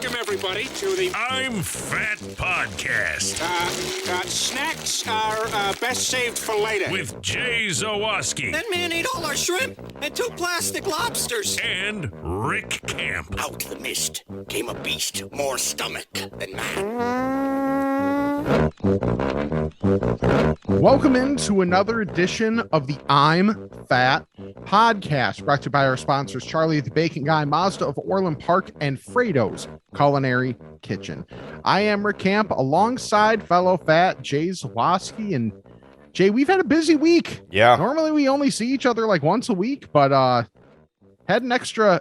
Welcome, everybody, to the I'm Fat Podcast. Snacks are best saved for later. With Jay Zawoski. That man ate all our shrimp and 2 plastic lobsters. And Rick Camp. Out the mist came a beast more stomach than man. Welcome into another edition of the I'm Fat Podcast, brought to you by our sponsors, Charlie the Bacon Guy, Mazda of Orland Park, and Frato's Culinary Kitchen. I am Rick Camp alongside fellow fat Jay Zawoski. And Jay, we've had a busy week. Yeah. Normally we only see each other like once a week, but had an extra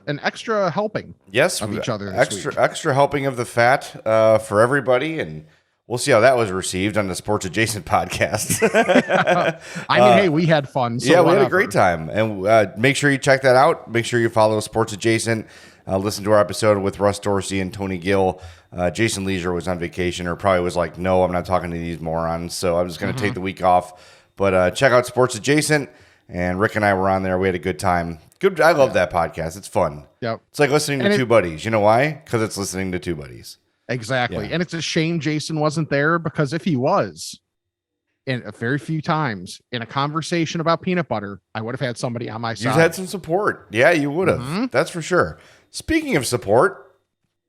helping of each other this week. Extra helping of the fat for everybody, and we'll see how that was received on the Sports Adjacent podcast. I mean, hey, we had fun. So yeah, we whatever. had a great time. And make sure you check that out. Make sure you follow Sports Adjacent. Listen to our episode with Russ Dorsey and Tony Gill. Jason Leisure was on vacation, or probably was like, no, I'm not talking to these morons. So I'm just going to take the week off. But check out Sports Adjacent. And Rick and I were on there. We had a good time. I love that podcast. It's fun. Yep. It's like listening to two buddies. You know why? Because it's listening to two buddies. Exactly. Yeah. And it's a shame Jason wasn't there, because if he was, in a very few times in a conversation about peanut butter, I would have had somebody on my side. You've had some support. Yeah, you would have. Mm-hmm. That's for sure. Speaking of support,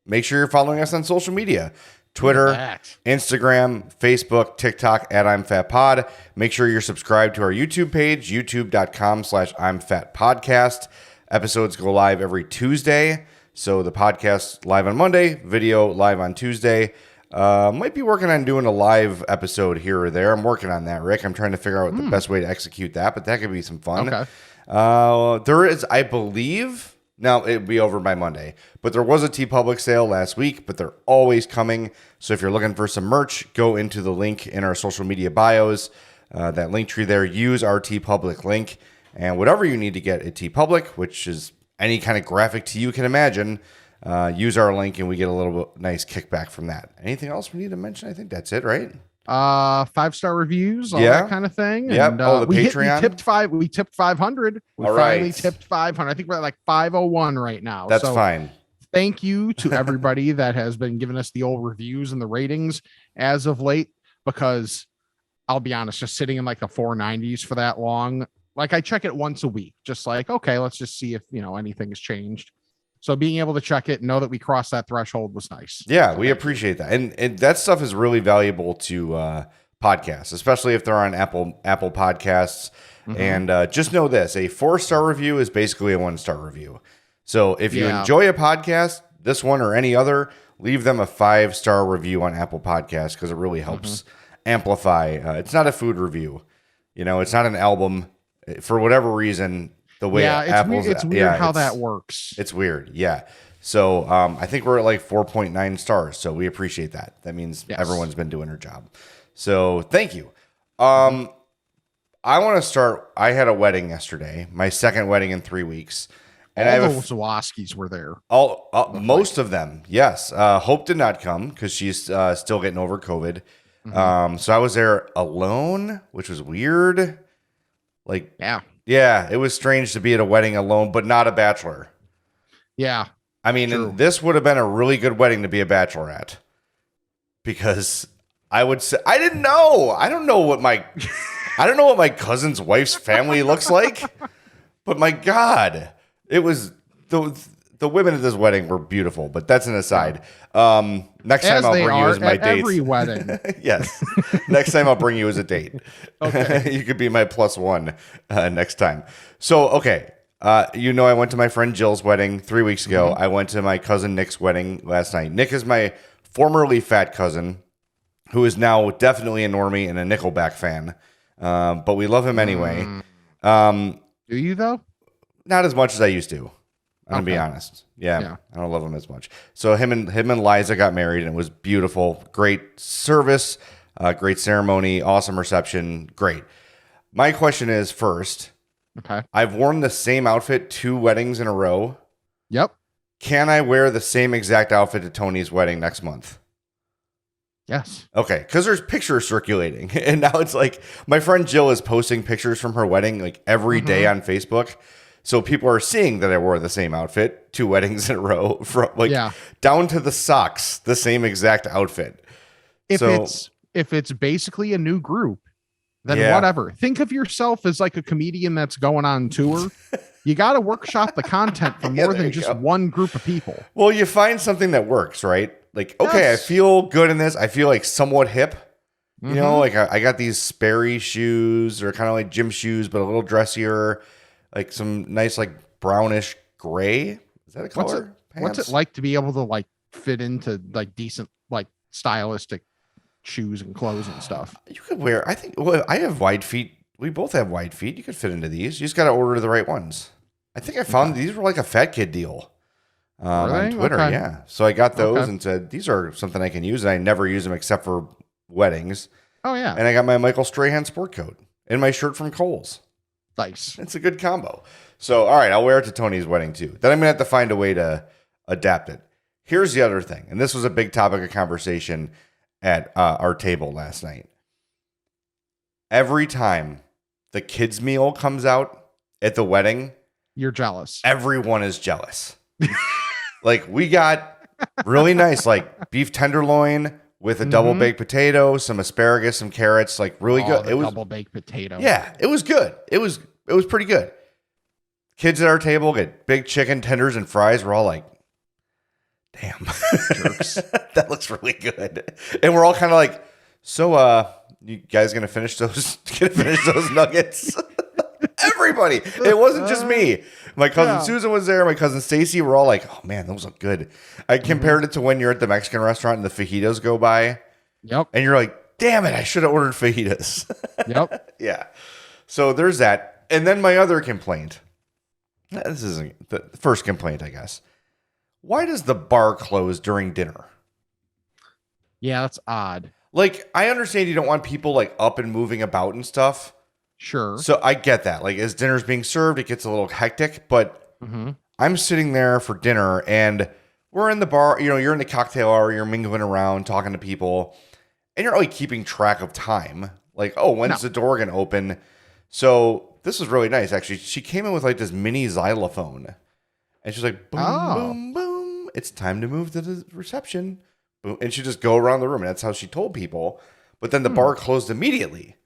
make sure you're following us on social media. Twitter, Instagram, Facebook, TikTok at I'm Fat Pod. Make sure you're subscribed to our YouTube page, youtube.com/I'm Fat Podcast. Episodes go live every Tuesday. So the podcast live on Monday, video live on Tuesday. Might be working on doing a live episode here or there. I'm working on that, Rick. I'm trying to figure out the best way to execute that, but that could be some fun. Okay. There is, I believe, now it'll be over by Monday, but there was a TeePublic sale last week, but they're always coming. So if you're looking for some merch, go into the link in our social media bios, that link tree there, use our TeePublic link, and whatever you need to get at TeePublic, which is any kind of graphic tee you can imagine, use our link and we get a little bit nice kickback from that. Anything else we need to mention? I think that's it, right? 5-star reviews, all that kind of thing. Yeah. And, the Patreon. We tipped 500. We finally tipped 500. I think we're at like 501 right now. That's fine. Thank you to everybody that has been giving us the old reviews and the ratings as of late, because I'll be honest, just sitting in like the 490s for that long, like I check it once a week, just like, okay, let's just see if, anything has changed. So being able to check it, know that we crossed that threshold was nice. Yeah, we appreciate that. And that stuff is really valuable to podcasts, especially if they're on Apple Podcasts. Mm-hmm. And just know this, a 4-star review is basically a 1-star review. So if you enjoy a podcast, this one or any other, leave them a 5-star review on Apple Podcasts, because it really helps amplify. It's not a food review. It's not an album. For whatever reason, the way it's weird how that works. It's weird. Yeah. So I think we're at like 4.9 stars. So we appreciate that. That means everyone's been doing their job. So thank you. I want to start. I had a wedding yesterday, my second wedding in 3 weeks. And all those Zawoskis were there. Most of them. Yes. Hope did not come because she's still getting over COVID. So I was there alone, which was weird. Yeah, it was strange to be at a wedding alone, but not a bachelor. Yeah. I mean, this would have been a really good wedding to be a bachelor at, because I would say, I don't know what my cousin's wife's family looks like, but my God, it was the women at this wedding were beautiful, but that's an aside. Next time I'll bring you as my date. Every wedding. Yes. Next time I'll bring you as a date. Okay. You could be my +1 next time. So, okay. I went to my friend Jill's wedding 3 weeks ago. I went to my cousin Nick's wedding last night. Nick is my formerly fat cousin, who is now definitely a normie and a Nickelback fan. But we love him anyway. Do you though? Not as much as I used to. I'm gonna be honest. Yeah, I don't love him as much. So him and Liza got married, and it was beautiful. Great service, great ceremony, awesome reception. Great. My question is, first, I've worn the same outfit 2 weddings in a row. Yep. Can I wear the same exact outfit to Tony's wedding next month? Yes. Okay, because there's pictures circulating, and now it's like my friend Jill is posting pictures from her wedding like every day on Facebook. So people are seeing that I wore the same outfit 2 weddings in a row, from down to the socks, the same exact outfit. If it's basically a new group, then whatever. Think of yourself as like a comedian that's going on tour. You got to workshop the content for more than just one group of people. Well, you find something that works, right? Like, okay, I feel good in this. I feel like somewhat hip. You know, like I got these Sperry shoes. They're kind of like gym shoes, but a little dressier. Like some nice, like brownish gray. Is that a color? What's it like to be able to like fit into like decent, like stylistic shoes and clothes and stuff? You could wear, I think, well, I have wide feet. We both have wide feet. You could fit into these. You just got to order the right ones. I think I found these were like a fat kid deal on Twitter. Okay. Yeah. So I got those and said, these are something I can use. And I never use them except for weddings. Oh, yeah. And I got my Michael Strahan sport coat and my shirt from Kohl's. Nice. It's a good combo. So, all right, I'll wear it to Tony's wedding too. Then I'm going to have to find a way to adapt it. Here's the other thing. And this was a big topic of conversation at our table last night. Every time the kids' meal comes out at the wedding, you're jealous. Everyone is jealous. Like, we got really nice, like beef tenderloin with a double baked potato, some asparagus, some carrots, like really good. It was double baked potato. Yeah, it was good. It was pretty good. Kids at our table get big chicken tenders and fries. We're all like, damn, jerks. That looks really good. And we're all kind of like, so you guys gonna finish those nuggets? Everybody. It wasn't just me. My cousin Susan was there. My cousin Stacy. We're all like, oh man, those look good. I compared it to when you're at the Mexican restaurant and the fajitas go by. Yep. And you're like, damn it, I should have ordered fajitas. Yep. Yeah. So there's that. And then my other complaint. This isn't the first complaint, I guess. Why does the bar close during dinner? Yeah, that's odd. Like, I understand you don't want people like up and moving about and stuff. Sure. So I get that. Like, as dinner's being served, it gets a little hectic, but I'm sitting there for dinner and we're in the bar, you know, you're in the cocktail hour, you're mingling around, talking to people, and you're not really keeping track of time. Like, oh, when's the door going to open? So this was really nice, actually. She came in with like this mini xylophone and she's like, boom, boom, boom. It's time to move to the reception. Boom. And she just go around the room. And that's how she told people. But then the bar closed immediately.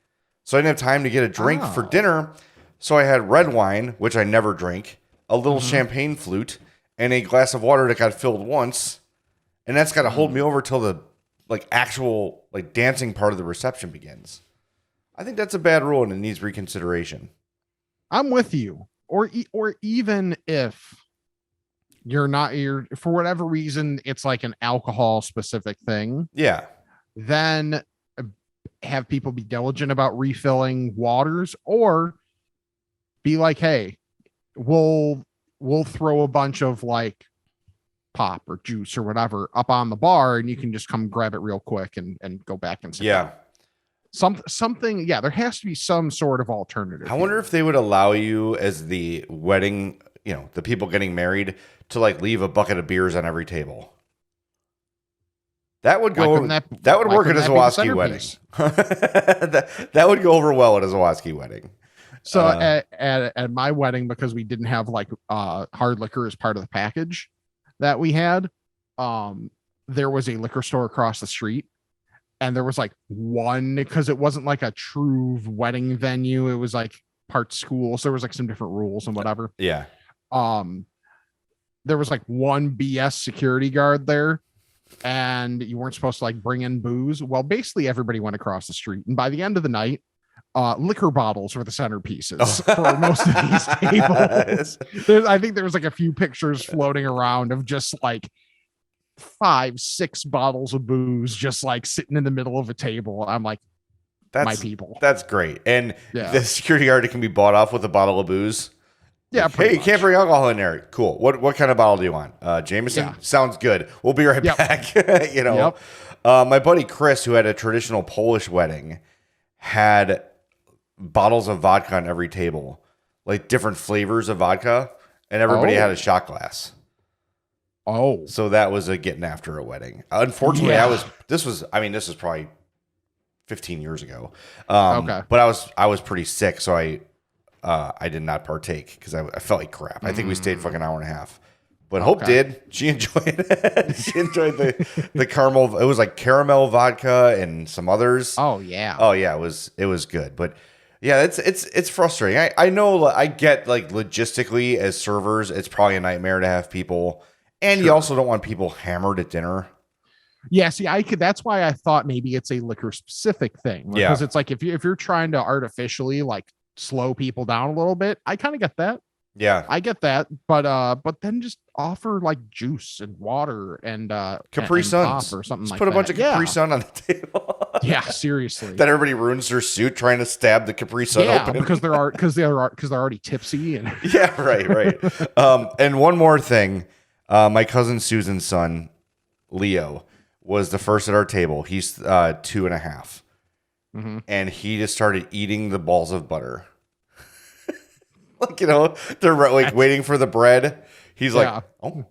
So I didn't have time to get a drink for dinner. So I had red wine, which I never drink, a little champagne flute, and a glass of water that got filled once. And that's got to hold me over till the like actual like dancing part of the reception begins. I think that's a bad rule and it needs reconsideration. I'm with you. Or even if you're for whatever reason, it's like an alcohol specific thing. Yeah. Then have people be diligent about refilling waters, or be like, hey, we'll throw a bunch of like pop or juice or whatever up on the bar and you can just come grab it real quick and go back and sit down. Something. Yeah. There has to be some sort of alternative. I wonder if they would allow you as the wedding, you know, the people getting married to like leave a bucket of beers on every table. That would go. That would work at a Zawoski wedding. that would go over well at a Zawoski wedding. So at my wedding, because we didn't have like hard liquor as part of the package that we had, there was a liquor store across the street, and there was like one, because it wasn't like a true wedding venue. It was like part school, so there was like some different rules and whatever. Yeah. There was like one BS security guard there. And you weren't supposed to like bring in booze. Well, basically everybody went across the street. And by the end of the night, liquor bottles were the centerpieces for most of these tables. I think there was like a few pictures floating around of just like 5-6 bottles of booze just like sitting in the middle of a table. I'm like, that's my people. That's great. And the security guard can be bought off with a bottle of booze. Yeah. Hey, you can't bring alcohol in there. Cool. What kind of bottle do you want? Jameson? Yeah. Sounds good. We'll be right back. You know, my buddy Chris, who had a traditional Polish wedding, had bottles of vodka on every table, like different flavors of vodka, and everybody had a shot glass. Oh, so that was a getting after a wedding. Unfortunately, this was probably 15 years ago. But I was pretty sick, so I did not partake because I felt like crap. I think we stayed fucking hour and a half. But Hope did. She enjoyed it. She enjoyed the caramel. It was like caramel vodka and some others. Oh yeah. Oh yeah, it was good. But yeah, it's frustrating. I know, I get like logistically as servers, it's probably a nightmare to have people, and you also don't want people hammered at dinner. Yeah, see, that's why I thought maybe it's a liquor specific thing. Because it's like if you're trying to artificially like slow people down a little bit, I kind of get that. Yeah, I get that, but then just offer like juice and water and Capri Suns or something. Just like put a that. bunch of Capri Sun on the table. Yeah, seriously. That everybody ruins their suit trying to stab the Capri Sun open. because they're already tipsy and yeah, right. And one more thing, my cousin Susan's son, Leo, was the first at our table. He's 2.5, and he just started eating the balls of butter. Like, they're like waiting for the bread. He's like, oh,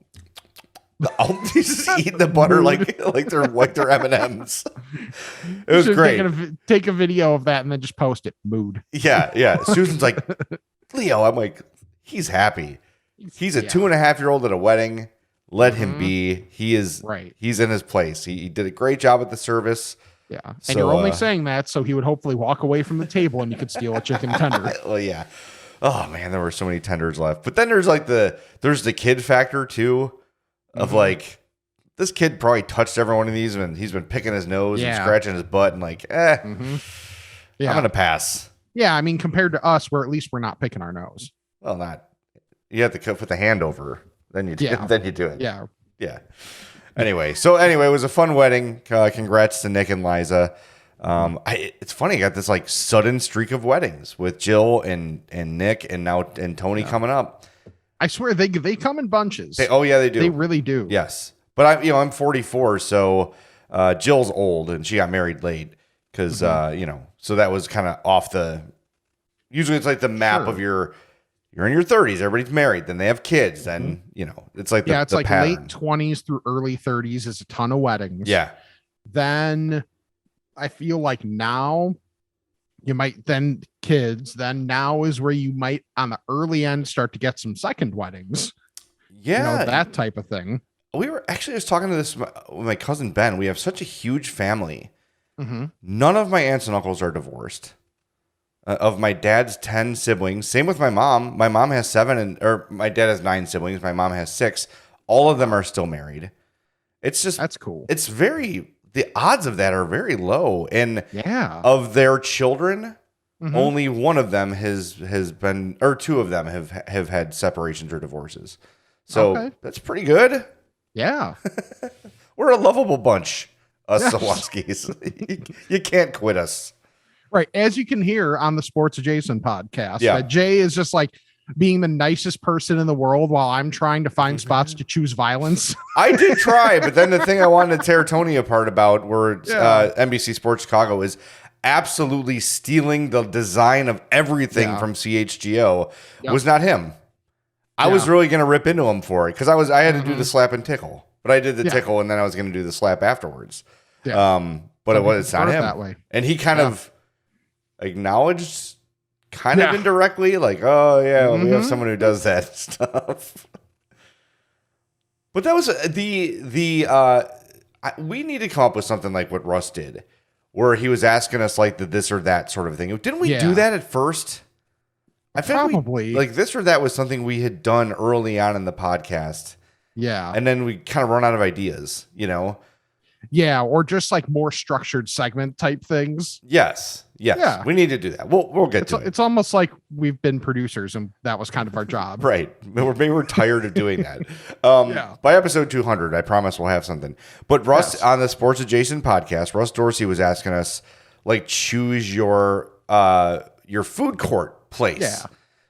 he's just eating the butter like they're M&Ms. It was great. Take a video of that and then just post it. Mood. Yeah. Susan's like, Leo. I'm like, he's happy. He's a 2.5-year-old at a wedding. Let him be. He is right. He's in his place. He did a great job at the service. Yeah. And you're only saying that so he would hopefully walk away from the table and you could steal a chicken tender. Well, yeah. Oh man, there were so many tenders left. But then there's like there's the kid factor too, of like, this kid probably touched every one of these and he's been picking his nose and scratching his butt and like, I'm gonna pass. Yeah, I mean, compared to us, where at least we're not picking our nose. Well, not. You have to put the hand over, then you do it. Yeah. Anyway, it was a fun wedding. Congrats to Nick and Liza. It's funny, I got this like sudden streak of weddings with Jill and Nick and Tony coming up. I swear they come in bunches. They do. They really do. Yes. But I'm 44, so Jill's old and she got married late because so that was kind of off the. Usually it's like the map of you're in your 30s, everybody's married, then they have kids, then it's like it's like pattern. Late 20s through early 30s is a ton of weddings. Yeah. Then I feel like now you might then kids, then now is where you might on the early end start to get some second weddings. Yeah. That type of thing. We were actually just talking to this with my cousin Ben. We have such a huge family. None of my aunts and uncles are divorced. Of my dad's 10 siblings, same with my mom. My mom has 7 or my dad has 9 siblings. My mom has 6. All of them are still married. It's just, that's cool. It's the odds of that are very low. And of their children, only one of them has been, or 2 of them have had separations or divorces. So that's pretty good. Yeah. We're a lovable bunch, us Sawaskis. You can't quit us. Right. As you can hear on the Sports Adjacent podcast, Jay is just like being the nicest person in the world while I'm trying to find spots to choose violence. I did try, but then the thing I wanted to tear Tony apart about were NBC Sports Chicago is absolutely stealing the design of everything from CHGO was not him. I was really going to rip into him for it because I had to do the slap and tickle, but I did the tickle and then I was going to do the slap afterwards. Yeah. But it's not him. That way. And he kind of acknowledged of indirectly, like, oh yeah, we have someone who does that stuff. But that was we need to come up with something like what Russ did, where he was asking us like the this or that sort of thing. Didn't we do that at first? I feel probably like this or that was something we had done early on in the podcast. Yeah. And then we kind of run out of ideas, Yeah, or just like more structured segment type things. Yes. Yeah. We need to do that. We'll get to it. It's almost like we've been producers and that was kind of our job. Right. Maybe we're tired of doing that. By episode 200, I promise we'll have something. But Russ on the Sports Adjacent podcast, Russ Dorsey was asking us like choose your food court place. Yeah.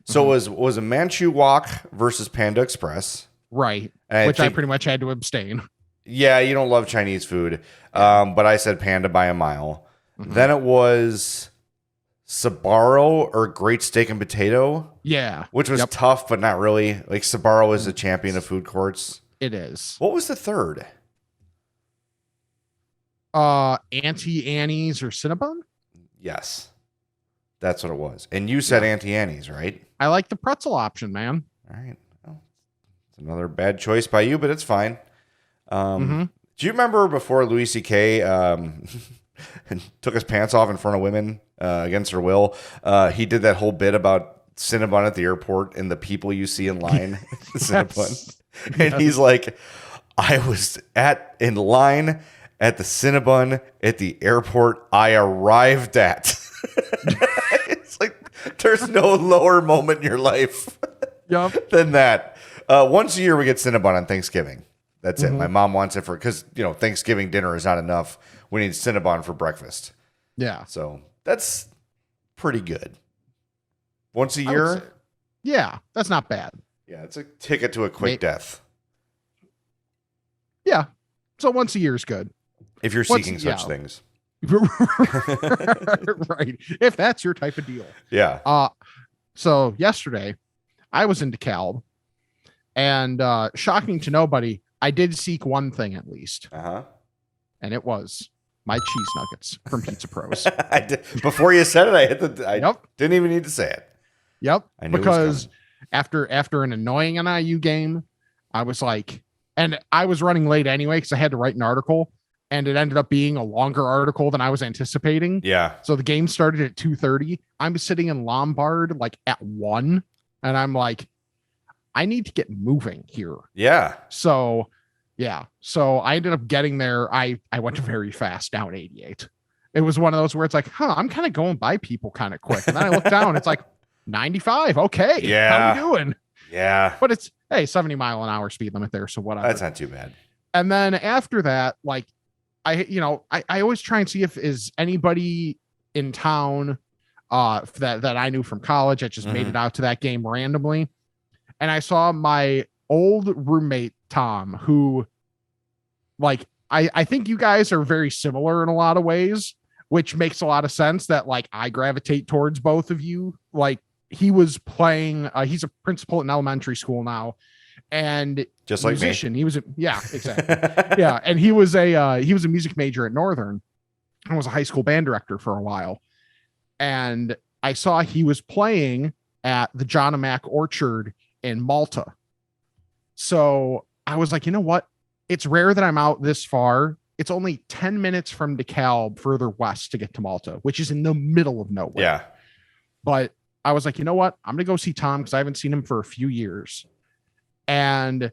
So it was a Manchu Wok versus Panda Express. Right. Which I pretty much had to abstain. Yeah, you don't love Chinese food. But I said Panda by a mile. Then it was Sbarro or Great Steak and Potato. Yeah. Which was tough, but not really. Like Sbarro is the champion of food courts. It is. What was the third? Auntie Annie's or Cinnabon? Yes. That's what it was. And you said Auntie Annie's, right? I like the pretzel option, man. All right. Well, it's another bad choice by you, but it's fine. Do you remember before Louis C.K. took his pants off in front of women against her will? He did that whole bit about Cinnabon at the airport and the people you see in line. Cinnabon. And he's like, I was in line at the Cinnabon at the airport I arrived at. It's like there's no lower moment in your life than that. Once a year we get Cinnabon on Thanksgiving. That's it. My mom wants it because Thanksgiving dinner is not enough. We need Cinnabon for breakfast. Yeah. So that's pretty good. Once a year? Yeah, that's not bad. Yeah, it's a ticket to a quick death. Yeah. So once a year is good. If you're seeking such things. Right. If that's your type of deal. Yeah. So yesterday I was in DeKalb, and shocking to nobody, I did seek one thing at least. And it was my cheese nuggets from Pizza Pros. I did. Before you said it, I didn't even need to say it. Yep. Because after an annoying NIU game, I was like, and I was running late anyway because I had to write an article, and it ended up being a longer article than I was anticipating. Yeah. So the game started at 2:30. I'm sitting in Lombard like at 1, and I'm like, I need to get moving here. Yeah. So I ended up getting there. I went very fast down 88. It was one of those where it's like, I'm kind of going by people kind of quick. And then I look down, it's like 95. Okay. Yeah. How we doing? Yeah. But it's 70-mile-an-hour speed limit there. So whatever. That's not too bad. And then after that, like I always try and see if is anybody in town that I knew from college that just made it out to that game randomly. And I saw my old roommate, Tom, who like, I think you guys are very similar in a lot of ways, which makes a lot of sense that like I gravitate towards both of you. Like he was playing, he's a principal in elementary school now, and just like musician. Me. He was exactly. Yeah. And he was a music major at Northern and was a high school band director for a while. And I saw he was playing at the Jonamac Orchard in Malta. So I was like, you know what? It's rare that I'm out this far. It's only 10 minutes from DeKalb further west to get to Malta, which is in the middle of nowhere. Yeah. But I was like, you know what? I'm going to go see Tom because I haven't seen him for a few years. And,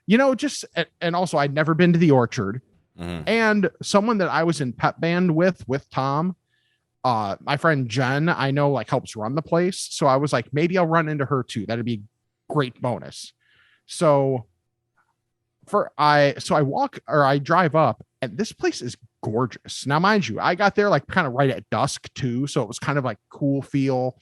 and also I'd never been to the Orchard. And someone that I was in pep band with Tom, my friend Jen, I know like helps run the place. So I was like, maybe I'll run into her too. That'd be a great bonus. So I drive up, and this place is gorgeous. Now, mind you, I got there like kind of right at dusk too. So it was kind of like cool feel,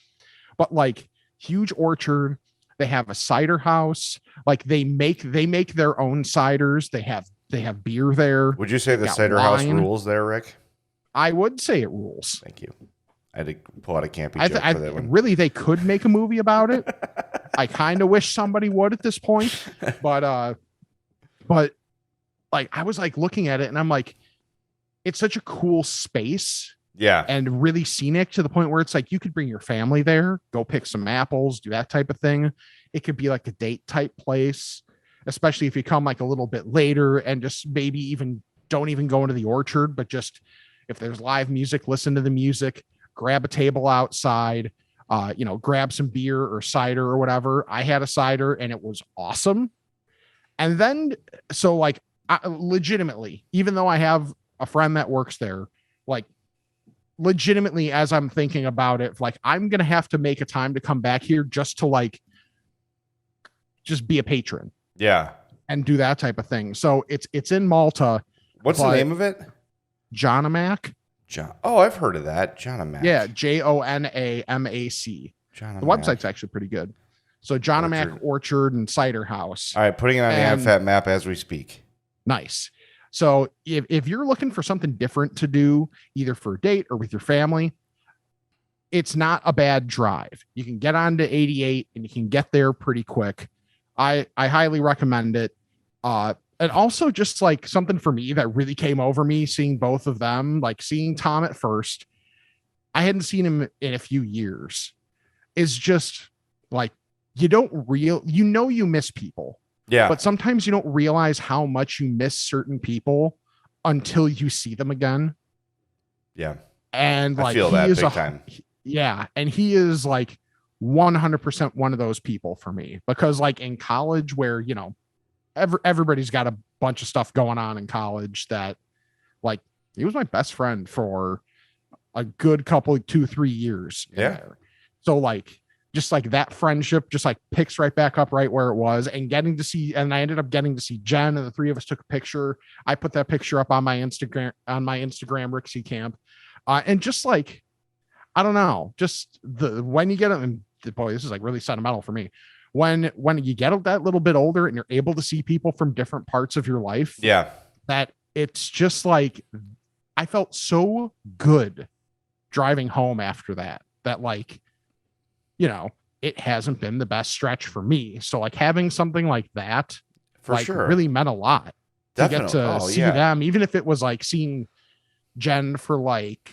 but like huge orchard. They have a cider house. Like they make their own ciders. They have beer there. Would you say the cider house rules there, Rick? I would say it rules. Thank you. I had to pull out a campy joke for that one. Really, they could make a movie about it. I kind of wish somebody would at this point, but like I was like looking at it and I'm like, it's such a cool space. Yeah. And really scenic to the point where it's like you could bring your family there, go pick some apples, do that type of thing. It could be like a date type place, especially if you come like a little bit later and just maybe even don't even go into the orchard, but just if there's live music, listen to the music, grab a table outside, grab some beer or cider or whatever. I had a cider and it was awesome. And then, so like legitimately, even though I have a friend that works there, like legitimately, as I'm thinking about it, like I'm going to have to make a time to come back here just to like, just be a patron. Yeah. And do that type of thing. So it's in Malta. What's the name of it? Jonamac. Oh, I've heard of that. Jonamac. Yeah. Jonamac. The website's actually pretty good. So Jonamac Orchard and Cider House. All right. Putting it on the AmFat map as we speak. Nice. So if you're looking for something different to do, either for a date or with your family, it's not a bad drive. You can get on to 88 and you can get there pretty quick. I highly recommend it. And also just like something for me that really came over me seeing both of them, like seeing Tom at first. I hadn't seen him in a few years. Is just like, you miss people. Yeah. But sometimes you don't realize how much you miss certain people until you see them again. Yeah. And like, I feel that big time. Yeah. And he is like 100% one of those people for me, because like in college where, you know, everybody's got a bunch of stuff going on in college, that like, he was my best friend for a good couple, 2-3 years. Yeah. There. So like, just like that friendship just like picks right back up right where it was, and I ended up getting to see Jen, and the three of us took a picture. I put that picture up on my Instagram, Rixie Camp. And just like, I don't know, just when you get it, and boy, this is like really sentimental for me. When you get that little bit older and you're able to see people from different parts of your life. Yeah. That it's just like, I felt so good driving home after that like, you know, it hasn't been the best stretch for me. So like having something like that, For like sure. really meant a lot. Definitely. To get to see them, even if it was like seeing Jen for like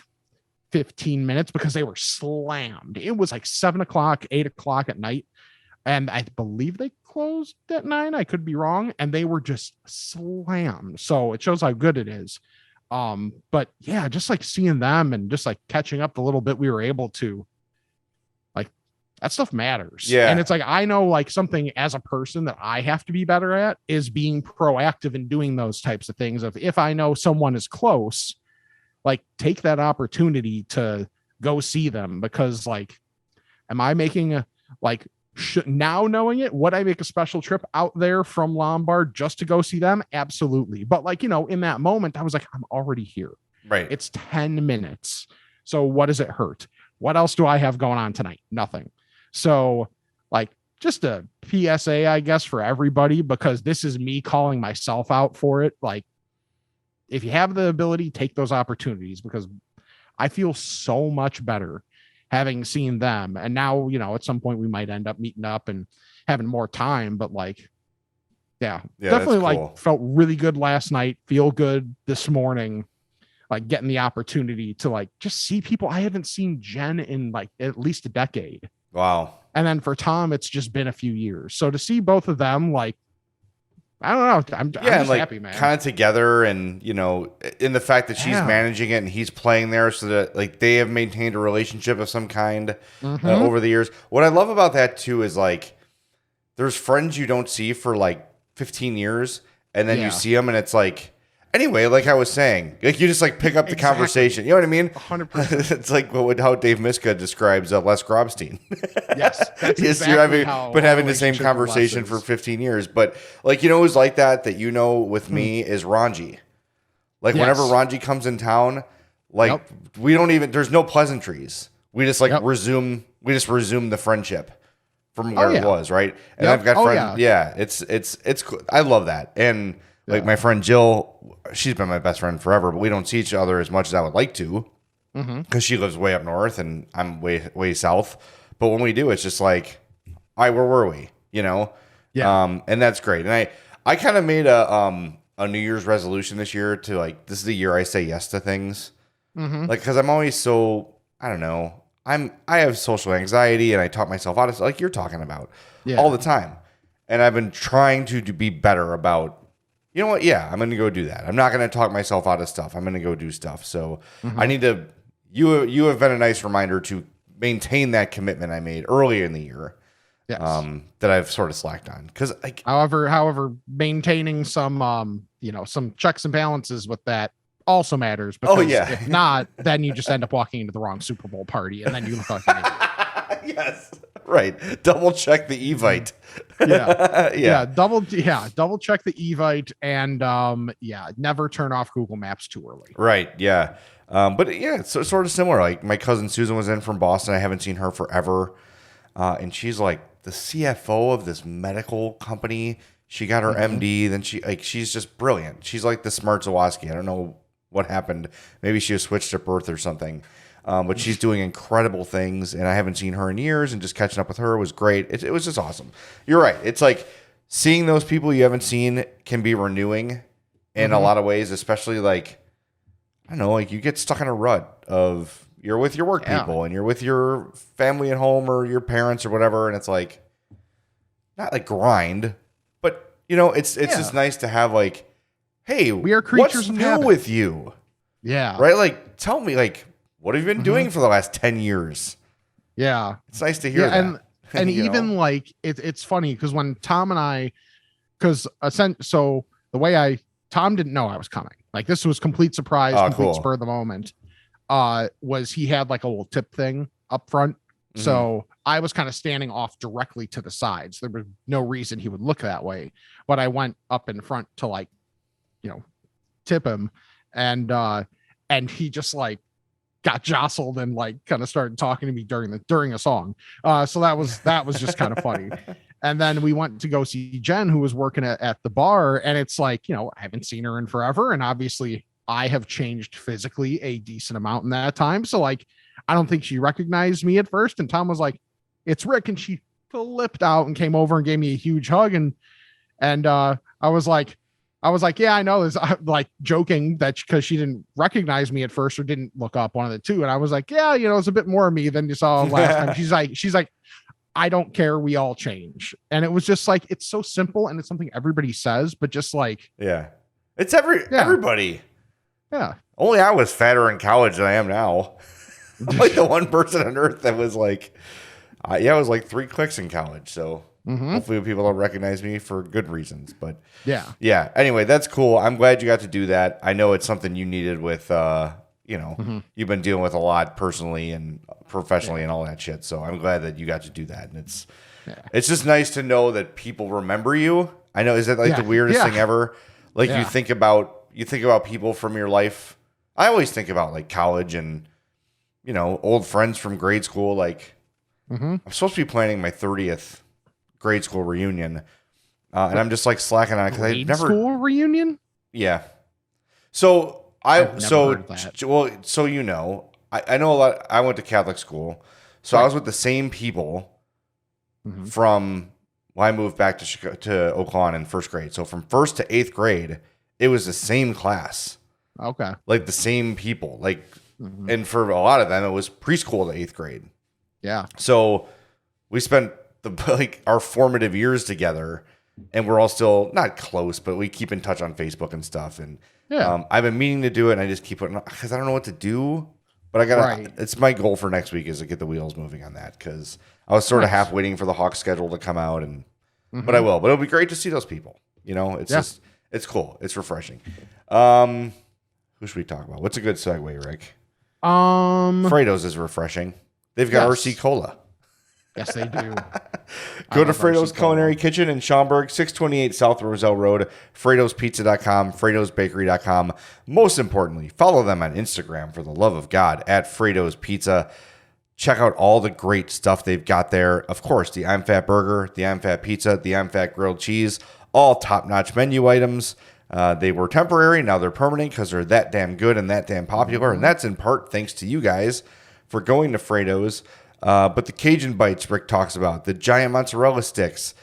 15 minutes, because they were slammed. It was like 7:00, 8:00 at night. And I believe they closed at 9. I could be wrong. And they were just slammed. So it shows how good it is. But yeah, just like seeing them and just like catching up the little bit we were able to, like, that stuff matters. Yeah. And it's like, I know like something as a person that I have to be better at is being proactive in doing those types of things. If I know someone is close, like take that opportunity to go see them, because like, am I making now knowing it, would I make a special trip out there from Lombard just to go see them? Absolutely. But like, you know, in that moment, I was like, I'm already here. Right. It's 10 minutes. So what does it hurt? What else do I have going on tonight? Nothing. So like, just a PSA, I guess, for everybody, because this is me calling myself out for it. Like, if you have the ability, take those opportunities, because I feel so much better having seen them. And now, you know, at some point we might end up meeting up and having more time, but like, yeah definitely cool. Like felt really good last night, feel good this morning, like getting the opportunity to like just see people. I haven't seen Jen in like at least a decade. Wow. And then for Tom, it's just been a few years. So to see both of them, like, I don't know. I'm just like, happy, man. Kind of together, and you know, in the fact that she's managing it and he's playing there, so that like they have maintained a relationship of some kind over the years. What I love about that too is like, there's friends you don't see for like 15 years, and then you see them, and it's like, anyway, like I was saying, like you just like pick up the conversation. You know what I mean? 100%. It's like how Dave Miska describes Les Grobstein. Yes, that's exactly been having the same conversation for 15 years. But like, you know, who's like that you know with me is Ranji. Like whenever Ranji comes in town, like we don't even, there's no pleasantries. We just like resume the friendship from where it was, right? And I've got friends. Yeah, it's cool. I love that. And like my friend Jill, she's been my best friend forever, but we don't see each other as much as I would like to, because she lives way up north and I'm way south. But when we do, it's just like, all right, where were we? You know? Yeah. And that's great. And I kind of made a New Year's resolution this year to like, this is the year I say yes to things. Like, because I'm always so, I don't know, I have social anxiety, and I talk myself out of, like you're talking about, all the time. And I've been trying to be better about, you know what? Yeah, I'm going to go do that. I'm not going to talk myself out of stuff. I'm going to go do stuff. So I need to, you have been a nice reminder to maintain that commitment I made earlier in the year. Yes. That I've sort of slacked on. Cause like, however, maintaining some, you know, some checks and balances with that also matters. Because if not, then you just end up walking into the wrong Super Bowl party, and then you look like an idiot. Yes. Right. Double check the Evite. Double check the Evite, and never turn off Google Maps too early. Right. Yeah. But yeah, it's sort of similar. Like my cousin Susan was in from Boston. I haven't seen her forever. And she's like the CFO of this medical company. She got her MD. Then she's just brilliant. She's like the smart Zawoski. I don't know what happened. Maybe she was switched at birth or something. But she's doing incredible things, and I haven't seen her in years, and just catching up with her was great. It was just awesome. You're right. It's like seeing those people you haven't seen can be renewing in a lot of ways, especially like, I don't know, like you get stuck in a rut of, You're with your work people and you're with your family at home or your parents or whatever. And it's like, not like grind, but you know, it's just nice to have like, hey, we are creatures what's of new habit. with you? Yeah. Right? Like, tell me, like, what have you been doing for the last 10 years? Yeah. It's nice to hear that. And even like, it's funny because when Tom and I, so the way Tom didn't know I was coming. Like, this was complete surprise, complete spur of the moment. Was he had like a little tip thing up front. Mm-hmm. So I was kind of standing off directly to the sides. There was no reason he would look that way, but I went up in front to like, you know, tip him, and he just like got jostled and like kind of started talking to me during a song. So that was just kind of funny. And then we went to go see Jen, who was working at the bar, and it's like, you know, I haven't seen her in forever, and obviously I have changed physically a decent amount in that time. So like, I don't think she recognized me at first. And Tom was like, "It's Rick," and she flipped out and came over and gave me a huge hug. And I was like, "Yeah, I know this," like joking that because she didn't recognize me at first or didn't look up, one of the two. And I was like, "Yeah, you know, it's a bit more of me than you saw last time." She's like, "I don't care. We all change." And it was just like, it's so simple and it's something everybody says, but just like, it's everybody. Yeah. Only I was fatter in college than I am now. I'm like the one person on earth that was like, I was like 3 clicks in college. So hopefully people don't recognize me for good reasons. But yeah. Anyway, that's cool. I'm glad you got to do that. I know it's something you needed with, you know, you've been dealing with a lot personally and professionally and all that shit. So I'm glad that you got to do that. And it's just nice to know that people remember you. I know. Is that like the weirdest thing ever? Like you think about people from your life. I always think about like college and, you know, old friends from grade school. Like I'm supposed to be planning my 30th grade school reunion. And I'm just like slacking on it because I never school reunion. Yeah. So so you know, I know a lot. I went to Catholic school, so I was with the same people from when I moved back to Oak Lawn in first grade. So from 1st to 8th grade, it was the same class. Okay. Like the same people. Like, and for a lot of them, it was preschool to 8th grade. Yeah. So we spent our formative years together, and we're all still not close, but we keep in touch on Facebook and stuff. And I've been meaning to do it, and I just keep putting, because I don't know what to do. But I gotta. It's my goal for next week is to get the wheels moving on that, because I was sort of half waiting for the Hawks schedule to come out, and but I will. But it'll be great to see those people. You know, it's just it's cool. It's refreshing. Who should we talk about? What's a good segue, Rick? Frato's is refreshing. They've got RC Cola. Yes, they do. Go to Frato's Culinary Kitchen in Schaumburg, 628 South Roselle Road, FratosPizza.com, FratosBakery.com. Most importantly, follow them on Instagram, for the love of God, at Frato's Pizza. Check out all the great stuff they've got there. Of course, the I'm Fat Burger, the I'm Fat Pizza, the I'm Fat Grilled Cheese, all top-notch menu items. They were temporary. Now they're permanent because they're that damn good and that damn popular. And that's in part thanks to you guys for going to Frato's. But the Cajun bites Rick talks about, the giant mozzarella sticks,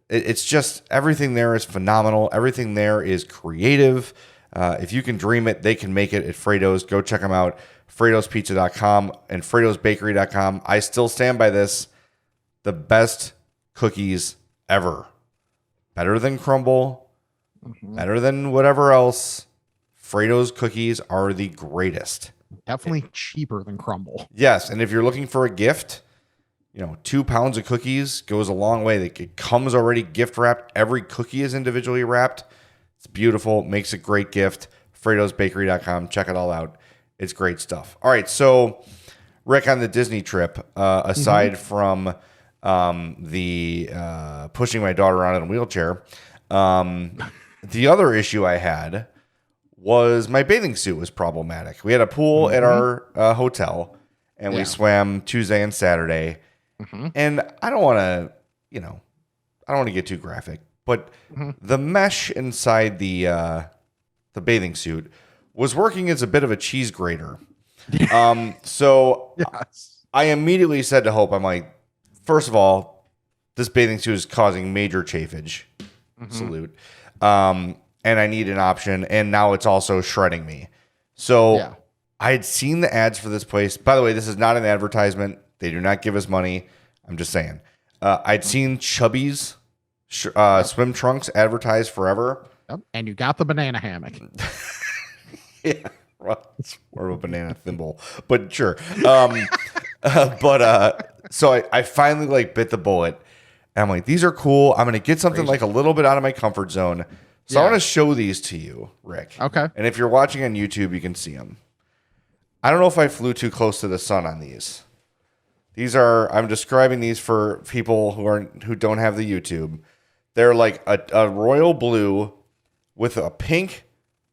it's just everything there is phenomenal. Everything there is creative. If you can dream it, they can make it at Frato's. Go check them out. FratosPizza.com and FratosBakery.com. I still stand by this. The best cookies ever. Better than Crumble. Better than whatever else. Frato's cookies are the greatest. Definitely cheaper than Crumble. Yes, and if you're looking for a gift, 2 pounds of cookies goes a long way. It comes already gift wrapped. Every cookie is individually wrapped. It's beautiful. Makes a great gift. FratosBakery.com. Check it all out. It's great stuff. All right, so Rick, on the Disney trip, aside from the pushing my daughter around in a wheelchair, the other issue I had was my bathing suit was problematic. We had a pool at our hotel, and we swam Tuesday and Saturday. And I don't want to, I don't want to get too graphic, but the mesh inside the bathing suit was working as a bit of a cheese grater. So I immediately said to Hope, I'm like, first of all, this bathing suit is causing major chafage. Salute. And I need an option, and now it's also shredding me. So I had seen the ads for this place. By the way, this is not an advertisement. They do not give us money. I'm just saying. I'd seen Chubbies swim trunks advertised forever. Yep. And you got the banana hammock. Yeah. Well, it's more of a banana thimble, but sure. So I finally like bit the bullet. And I'm like, these are cool. I'm going to get something like a little bit out of my comfort zone. So I want to show these to you, Rick. Okay. And if you're watching on YouTube, you can see them. I don't know if I flew too close to the sun on these. I'm describing these for people who don't have the YouTube. They're like a royal blue with a pink,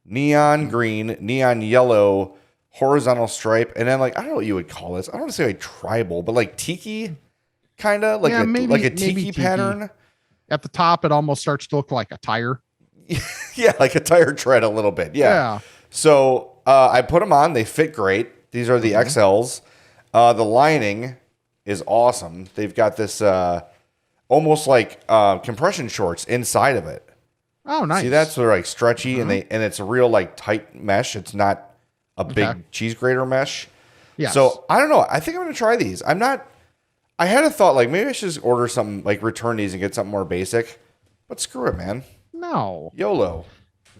neon green, neon yellow, horizontal stripe. And then like, I don't know what you would call this. I don't want to say like tribal, but like tiki kind of like a tiki pattern. At the top, it almost starts to look like a tire. Yeah, like a tire tread a little bit. Yeah. So I put them on. They fit great. These are the XLs. The lining is awesome. They've got this almost like compression shorts inside of it. Oh, nice. See, that's sort of like stretchy, and it's a real like tight mesh. It's not a big cheese grater mesh. Yeah. So I don't know. I think I'm gonna try these. I had a thought like maybe I should just order something like return these and get something more basic. But screw it, man. No. YOLO.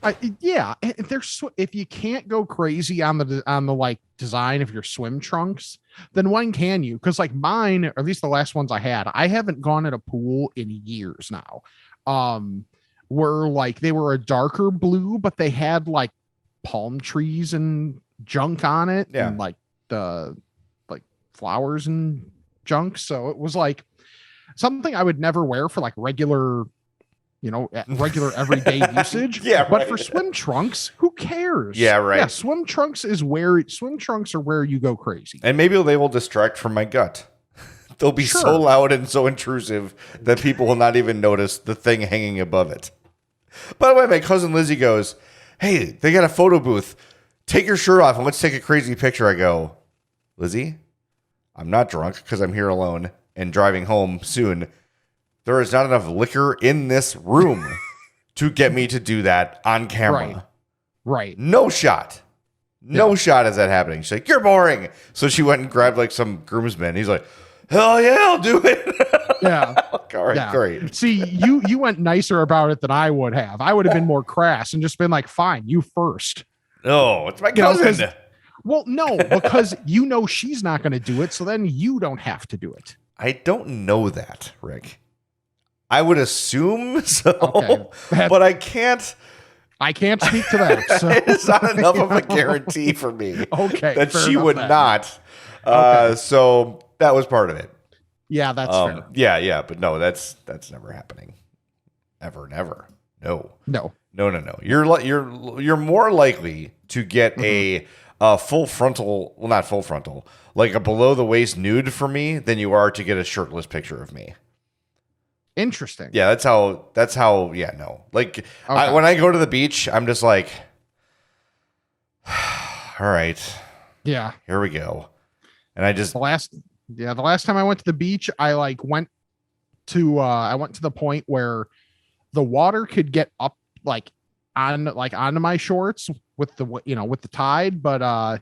If you can't go crazy on the like design of your swim trunks, then when can you? Because like mine, or at least the last ones I had, I haven't gone at a pool in years now. Were like they were a darker blue, but they had like palm trees and junk on it, and like the like flowers and junk. So it was like something I would never wear for like regular everyday usage. Yeah, but for swim trunks, who cares? Yeah, right. Yeah, swim trunks are where you go crazy. And maybe they will distract from my gut. They'll be so loud and so intrusive that people will not even notice the thing hanging above it. By the way, my cousin Lizzie goes, "Hey, they got a photo booth. Take your shirt off and let's take a crazy picture." I go, "Lizzie, I'm not drunk because I'm here alone and driving home soon. There is not enough liquor in this room to get me to do that on camera." Right. No shot. No shot is that happening. She's like, "You're boring." So she went and grabbed like some groomsman. He's like, "Hell yeah, I'll do it." Yeah. All right, great. See, you went nicer about it than I would have. I would have been more crass and just been like, "Fine, you first." No, it's my cousin. Well, no, because she's not going to do it, so then you don't have to do it. I don't know that, Rick. I would assume so, but I can't speak to that. So. It's not enough of a guarantee for me. That she would not. So that was part of it. Yeah, that's fair. Yeah, but no, that's never happening. Ever, never. No. You're more likely to get a full frontal, well, not full frontal, like a below the waist nude for me than you are to get a shirtless picture of me. Interesting. Yeah, that's how. Yeah, no. Like when I go to the beach, I'm just like, all right. Yeah. Here we go. And I just the last time I went to the beach, I went to the point where the water could get up onto my shorts with the tide, but I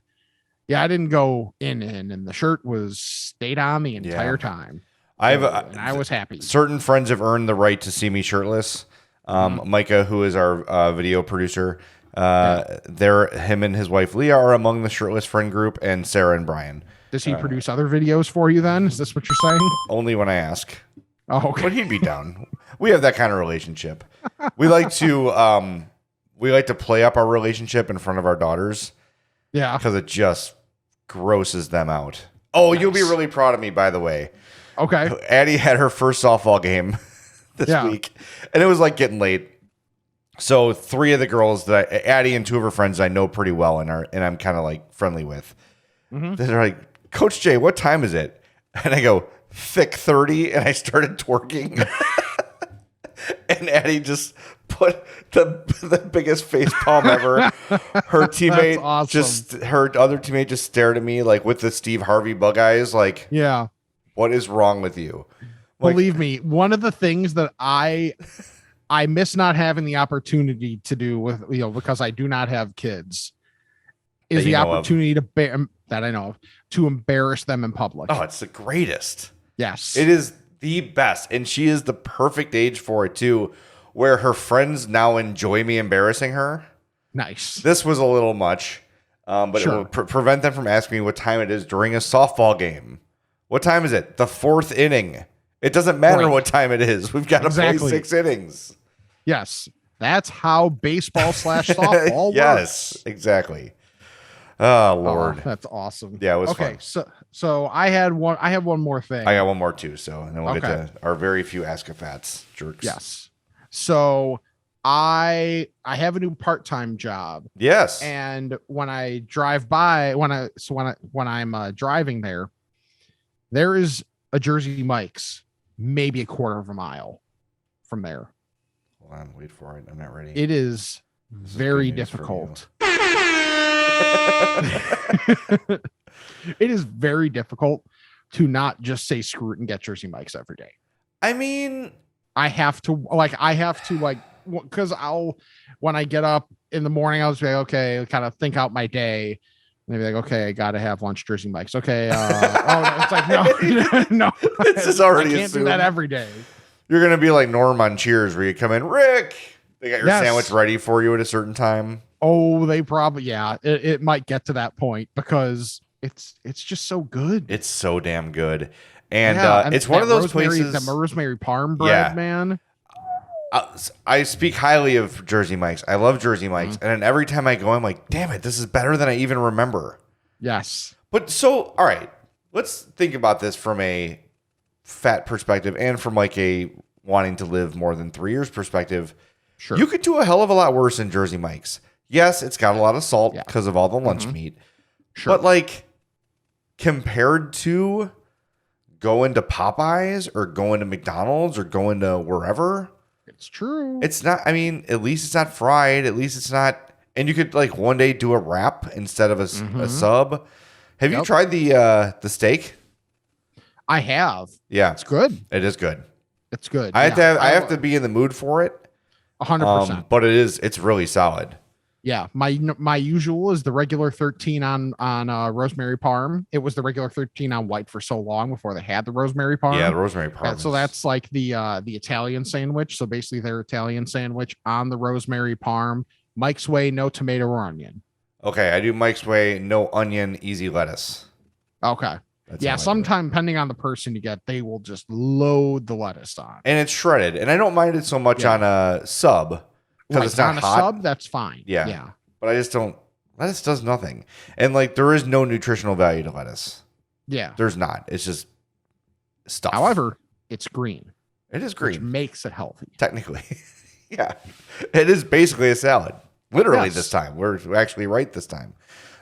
didn't go in, and the shirt stayed on the entire time. I was happy. Certain friends have earned the right to see me shirtless. Micah, who is our video producer, him and his wife Leah are among the shirtless friend group, and Sarah and Brian. Does he produce other videos for you then? Is this what you're saying? Only when I ask. Oh, okay. But he'd be down. We have that kind of relationship. We like to play up our relationship in front of our daughters. Yeah. Because it just grosses them out. Oh, nice. You'll be really proud of me, by the way. Okay. Addie had her first softball game this week, and it was like getting late. So 3 of the girls Addie and 2 of her friends I know pretty well and I'm kind of like friendly with. They're like, "Coach Jay, what time is it?" And I go, "Thick 30," and I started twerking. And Addie just put the biggest face palm ever. Her teammate her other teammate just stared at me like with the Steve Harvey bug eyes, like, yeah. What is wrong with you? Believe me, one of the things that I miss not having the opportunity to do with, because I do not have kids, is that you the know of. opportunity that I know of to embarrass them in public. Oh, it's the greatest. Yes. It is the best. And she is the perfect age for it too, where her friends now enjoy me embarrassing her. Nice. This was a little much, but it will prevent them from asking me what time it is during a softball game. What time is it? The 4th inning. It doesn't matter what time it is. We've got to play 6 innings. Yes. That's how baseball / softball works. Yes, exactly. Oh, Lord. That's awesome. Yeah, it was fun. So I have one more thing. I got one more too, so and then we'll get to our very few Ask-A-Fats jerks. Yes. So I have a new part-time job. Yes. And when I drive by, when I'm driving there is a Jersey Mike's maybe a quarter of a mile from there. Hold on, wait for it. I'm not ready. It is very difficult. It is very difficult to not just say screw it and get Jersey Mike's every day. I mean, I have to because when I get up in the morning, I'll just be like, okay, kind of think out my day. And they'd be like, okay, I got to have lunch Jersey Mike's. Okay. It's like, no, this is already I can't do that every day. You're going to be like Norm on Cheers where you come in, Rick, they got your sandwich ready for you at a certain time. Oh, they probably, it might get to that point because it's just so good. It's so damn good. And it's one of those places. That rosemary parm bread, man. I speak highly of Jersey Mike's. I love Jersey Mike's. And then every time I go, I'm like, damn it, this is better than I even remember. Yes. But so, all right, let's think about this from a fat perspective and from like a wanting to live more than 3 years perspective. Sure. You could do a hell of a lot worse than Jersey Mike's. Yes, it's got a lot of salt because of all the lunch meat. Sure. But like compared to going to Popeyes or going to McDonald's or going to wherever, it's true. It's not, I mean, at least it's not fried. At least it's not, and you could like one day do a wrap instead of a sub. Have you tried the steak? I have. Yeah. It's good. It is good. It's good. I have to be in the mood for it. 100%. But it's really solid. Yeah, my usual is the regular 13 on rosemary parm. It was the regular 13 on white for so long before they had the rosemary parm. Yeah, the rosemary parm. So that's like the Italian sandwich. So basically, their Italian sandwich on the rosemary parm. Mike's Way, no tomato or onion. Okay, I do Mike's Way, no onion, easy lettuce. Okay. Sometime depending on the person you get, they will just load the lettuce on. And it's shredded, and I don't mind it so much on a sub. Because it's not on hot. A sub, that's fine. Yeah. But I just don't. Lettuce does nothing. And like there is no nutritional value to lettuce. Yeah. There's not. It's just stuff. However, it's green. It is green. Which makes it healthy. Technically. Yeah. It is basically a salad. Literally this time. We're actually right this time.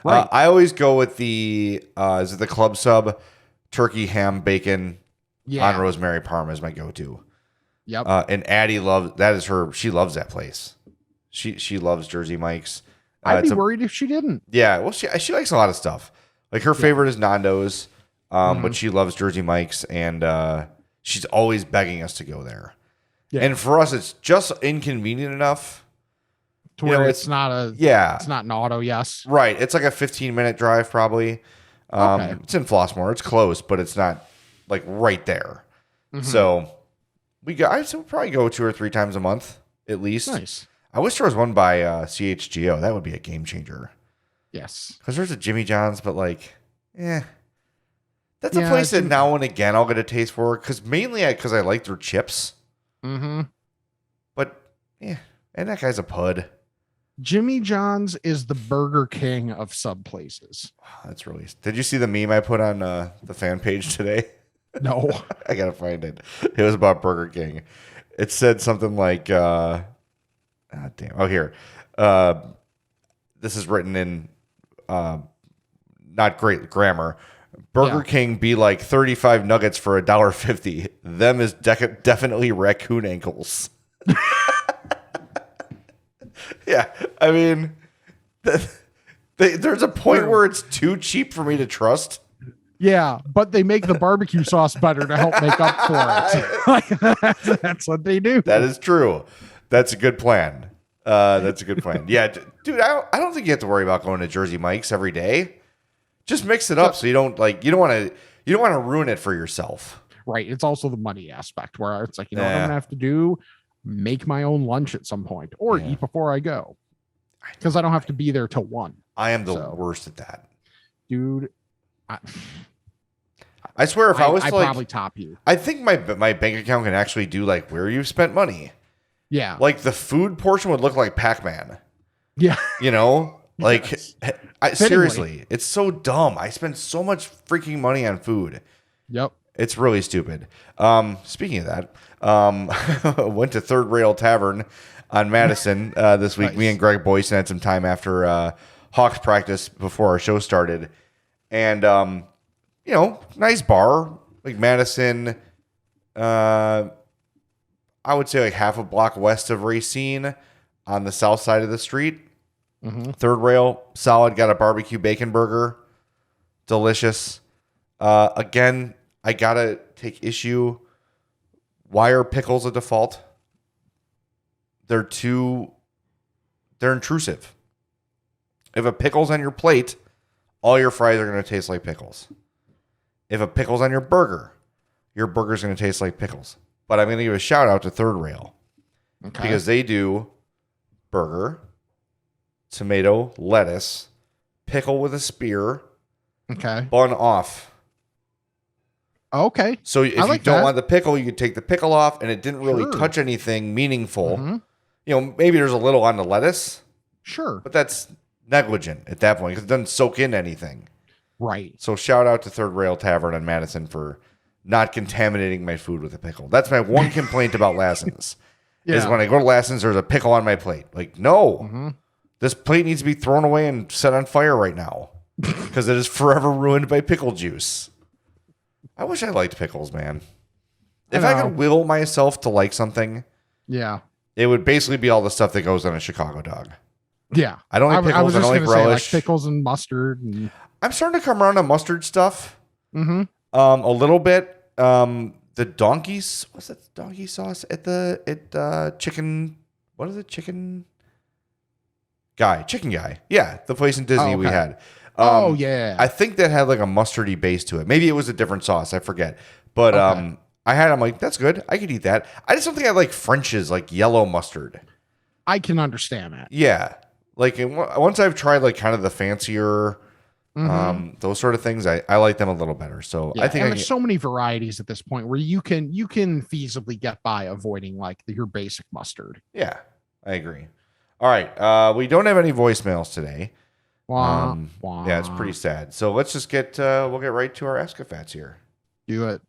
Right. I always go with the is it the club sub, turkey, ham, bacon on rosemary parm is my go-to. Yep. And Addie loves that is her. She loves that place. She loves Jersey Mike's. I'd be worried if she didn't. Yeah. Well, she likes a lot of stuff. Like her favorite is Nando's, but she loves Jersey Mike's, and she's always begging us to go there. Yeah. And for us, it's just inconvenient enough to where it's not it's not an auto. Yes. Right. It's like a 15-minute drive probably. It's in Flossmoor. It's close, but it's not like right there. So. I would probably go 2 or 3 times a month at least. Nice. I wish there was one by CHGO. That would be a game changer. Yes. Because there's a Jimmy John's, but like, that's a place that now and again I'll get a taste for. Because mainly because I like their chips. But and that guy's a pud. Jimmy John's is the Burger King of sub places. That's really. Did you see the meme I put on the fan page today? No. I gotta find it. It was about Burger King. It said something like, here. This is written in not great grammar. Burger King be like 35 nuggets for $1.50. Them is definitely raccoon ankles. Yeah, I mean, there's a point where it's too cheap for me to trust. Yeah, but they make the barbecue sauce better to help make up for it. That's what they do. That is true. That's a good plan. Yeah, Dude, I don't think you have to worry about going to Jersey Mike's every day. Just mix it up so you don't want to ruin it for yourself. Right. It's also the money aspect where it's like, what I'm gonna have to do? Make my own lunch at some point or eat before I go. Because I don't have to be there till 1. I am the worst at that. Dude. I swear if I was to probably top you. I think my bank account can actually do like where you've spent money. Yeah. Like the food portion would look like Pac-Man. Yeah. Like Yes. Seriously, it's so dumb. I spend so much freaking money on food. Yep. It's really stupid. Speaking of that, went to Third Rail Tavern on Madison this week. Nice. Me and Greg Boyson had some time after Hawks practice before our show started. And, nice bar, like Madison, I would say like half a block west of Racine on the south side of the street. Mm-hmm. Third Rail, solid, got a barbecue bacon burger. Delicious. Again, I gotta take issue. Why are pickles a default? They're intrusive. If a pickle's on your plate, all your fries are gonna taste like pickles. If a pickle's on your burger's gonna taste like pickles. But I'm gonna give a shout out to Third Rail. Okay. Because they do burger, tomato, lettuce, pickle with a spear, bun off. Okay. So if you don't want the pickle, you could take the pickle off, and it didn't really touch anything meaningful. Mm-hmm. Maybe there's a little on the lettuce. Sure. But that's negligent at that point because it doesn't soak in anything. Right. So shout out to Third Rail Tavern on Madison for not contaminating my food with a pickle. That's my one complaint about Lassen's. Is when I go to Lassen's, there's a pickle on my plate. Like, no. This plate needs to be thrown away and set on fire right now because it is forever ruined by pickle juice. I wish I liked pickles, man. If I could will myself to like something, it would basically be all the stuff that goes on a Chicago dog. Yeah. I don't like pickles. I don't like relish. Say, like pickles and mustard. And... I'm starting to come around on mustard stuff. Mm-hmm. A little bit. The donkeys. What's that donkey sauce at chicken? What is it? Chicken guy. Yeah, the place in Disney we had. I think that had like a mustardy base to it. Maybe it was a different sauce. I forget. But I had. I'm like, that's good. I could eat that. I just don't think I like French's like yellow mustard. I can understand that. Yeah, like once I've tried like kind of the fancier. Those sort of things, I like them a little better. So I think there's so many varieties at this point where you can feasibly get by avoiding like your basic mustard. Yeah, I agree. All right, we don't have any voicemails today. Yeah, it's pretty sad. So let's just we'll get right to our Escafats here. Do it.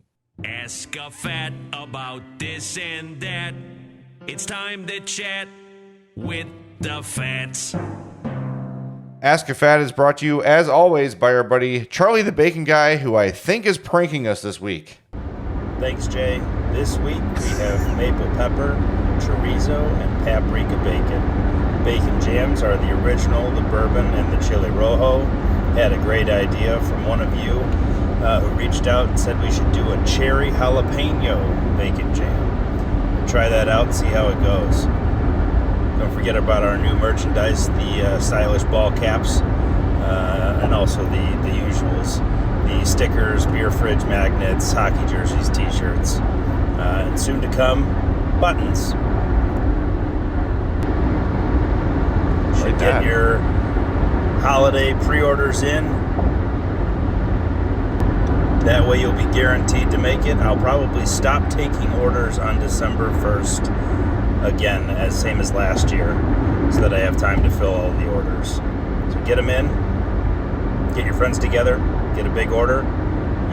Escafat about this and that. It's time to chat with the Fats. Ask a Fat is brought to you, as always, by our buddy Charlie the Bacon Guy, who I think is pranking us this week. Thanks, Jay. This week we have maple pepper, chorizo, and paprika bacon. Bacon jams are the original, the bourbon, and the chili rojo. Had a great idea from one of you who reached out and said we should do a cherry jalapeno bacon jam. Try that out, see how it goes. Don't forget about our new merchandise, the stylish ball caps, and also the usuals. The stickers, beer fridge magnets, hockey jerseys, t-shirts. And soon to come, buttons. Should get your holiday pre-orders in. That way you'll be guaranteed to make it. I'll probably stop taking orders on December 1st. Again, same as last year, so that I have time to fill all the orders. So get them in, get your friends together, get a big order.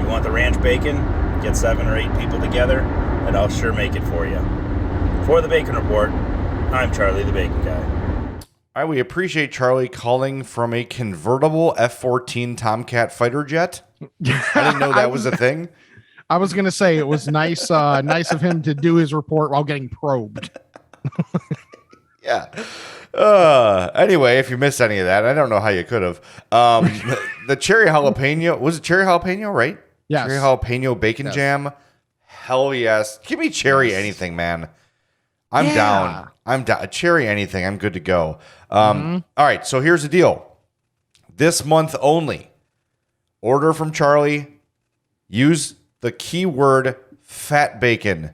You want the ranch bacon, get 7 or 8 people together, and I'll sure make it for you. For the Bacon Report, I'm Charlie the Bacon Guy. All right, we appreciate Charlie calling from a convertible F-14 Tomcat fighter jet. I didn't know that was a thing. I was going to say it was nice of him to do his report while getting probed. Yeah. Anyway, if you missed any of that, I don't know how you could have. The cherry jalapeno, was it cherry jalapeno, right? Yes. Cherry jalapeno bacon jam. Hell yes. Give me cherry anything, man. I'm down. I'm down. Cherry anything. I'm good to go. All right. So here's the deal. This month only, order from Charlie. Use the keyword fat bacon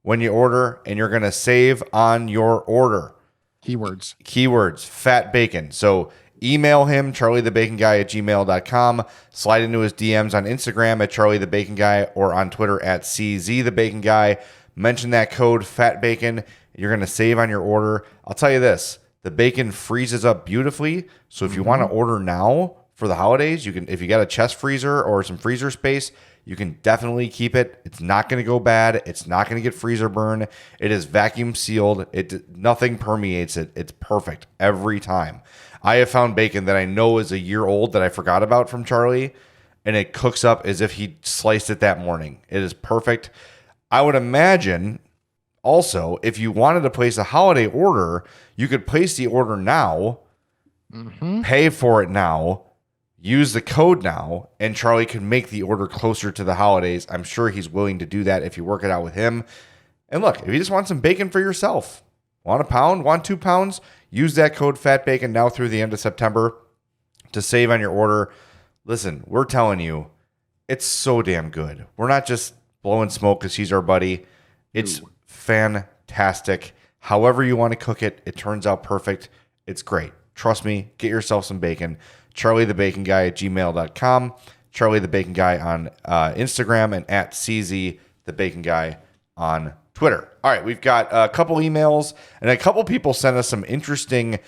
when you order, and you're going to save on your order. Keywords, fat bacon. So email him, charliethebaconguy@gmail.com. Slide into his DMs on Instagram at charliethebaconguy or on Twitter at czthebaconguy. Mention that code fat bacon. You're going to save on your order. I'll tell you this. The bacon freezes up beautifully. So if you want to order now for the holidays, you can. If you got a chest freezer or some freezer space, you can definitely keep it. It's not going to go bad. It's not going to get freezer burn. It is vacuum sealed. Nothing permeates it. It's perfect every time. I have found bacon that I know is a year old that I forgot about from Charlie, and it cooks up as if he sliced it that morning. It is perfect. I would imagine also, if you wanted to place a holiday order, you could place the order now, pay for it now, use the code now, and Charlie can make the order closer to the holidays. I'm sure he's willing to do that if you work it out with him. And look, if you just want some bacon for yourself, want a pound, want 2 pounds, use that code FATBACON now through the end of September to save on your order. Listen, we're telling you, it's so damn good. We're not just blowing smoke because he's our buddy. It's fantastic. However you want to cook it, it turns out perfect. It's great. Trust me, get yourself some bacon. charliethebaconguy@gmail.com. Charlie the Bacon Guy on Instagram, and at CZ the Bacon Guy on Twitter. All right, we've got a couple emails, and a couple people sent us some interesting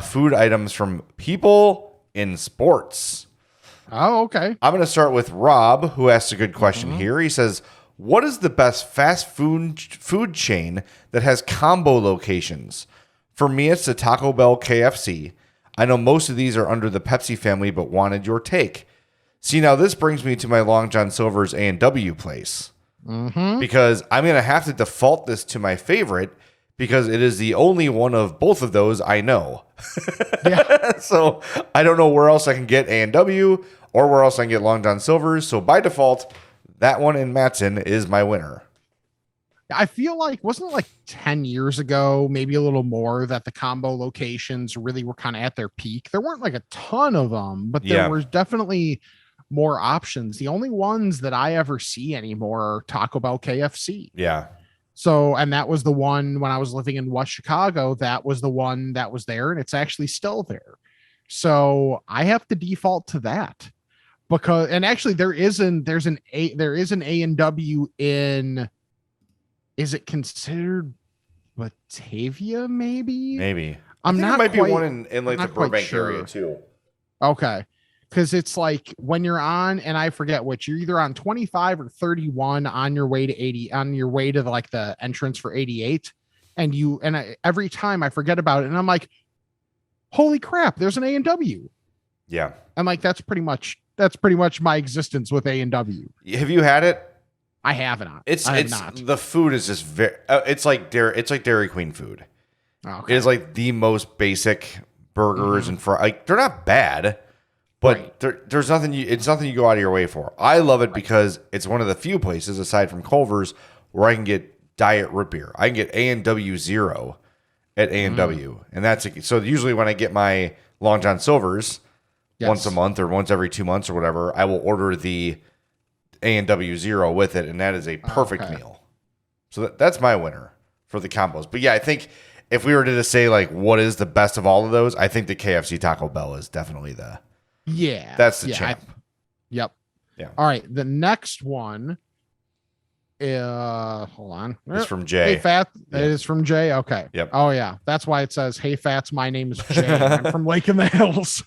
food items from people in sports. Oh, okay. I'm going to start with Rob, who asked a good question here. He says, what is the best fast food chain that has combo locations? For me, it's the Taco Bell KFC. I know most of these are under the Pepsi family, but wanted your take. See, now this brings me to my Long John Silver's A&W place. Because I'm going to have to default this to my favorite because it is the only one of both of those I know. So I don't know where else I can get A&W or where else I can get Long John Silver's. So by default, that one in Matson is my winner. I feel like, wasn't it like 10 years ago, maybe a little more, that the combo locations really were kind of at their peak? There weren't like a ton of them, but there were definitely more options. The only ones that I ever see anymore are Taco Bell, KFC. Yeah. So, and that was the one when I was living in West Chicago, that was the one that was there, and it's actually still there. So I have to default to that because, and actually there's an A&W in, is it considered Batavia? Maybe. I'm not. There might quite, be one in like the Burbank area too. Okay. Because it's like when you're on, and I forget which, you're either on 25 or 31 on your way to 80, on your way to like the entrance for 88. Every time I forget about it, and I'm like, holy crap, there's an A&W. Yeah. I'm like, that's pretty much my existence with A&W. Have you had it? I have not. The food is just very. It's like Dairy Queen food. Okay. It is like the most basic burgers and like they're not bad, but there's nothing. It's nothing you go out of your way for. I love it because it's one of the few places aside from Culver's where I can get diet root beer. I can get A&W Zero at A&W, and that's so. Usually when I get my Long John Silver's once a month or once every 2 months or whatever, I will order the A&W Zero with it, and that is a perfect meal. So that's my winner for the combos. But yeah, I think if we were to just say like what is the best of all of those, I think the KFC Taco Bell is definitely that's the champ. Yep. Yeah. All right. The next one, hold on. It's from Jay. Hey Fat. Yeah. It is from Jay. Okay. Yep. Oh yeah, that's why it says, "Hey Fats, my name is Jay. I'm from Lake in the Hills."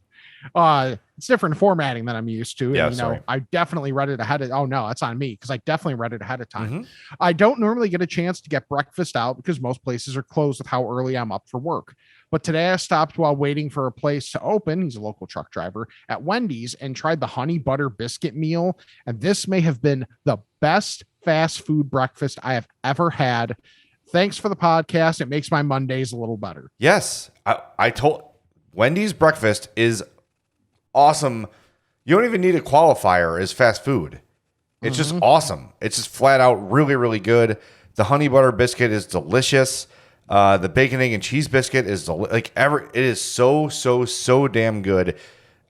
It's different formatting than I'm used to. Yeah, and, I definitely read it ahead of. Oh no, that's on me because I definitely read it ahead of time. I don't normally get a chance to get breakfast out because most places are closed with how early I'm up for work. But today I stopped while waiting for a place to open. He's a local truck driver at Wendy's and tried the honey butter biscuit meal. And this may have been the best fast food breakfast I have ever had. Thanks for the podcast. It makes my Mondays a little better. Yes. I told Wendy's breakfast is awesome. You don't even need a qualifier as fast food. It's just awesome. It's just flat out really, really good. The honey butter biscuit is delicious. The bacon, egg, and cheese biscuit is it is so damn good.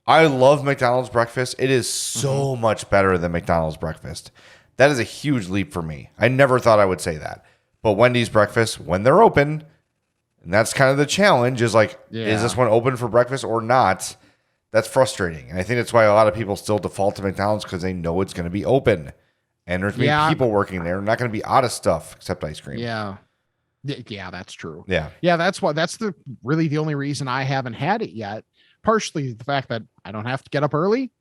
I love McDonald's breakfast. It is so much better than McDonald's breakfast. That is a huge leap for me. I never thought I would say that. But Wendy's breakfast, when they're open, and that's kind of the challenge, is like, is this one open for breakfast or not? That's frustrating. And I think that's why a lot of people still default to McDonald's because they know it's going to be open. And there's going to be people working there. They're not going to be out of stuff except ice cream. Yeah. Yeah, that's true. Yeah. Yeah, that's really the only reason I haven't had it yet. Partially the fact that I don't have to get up early,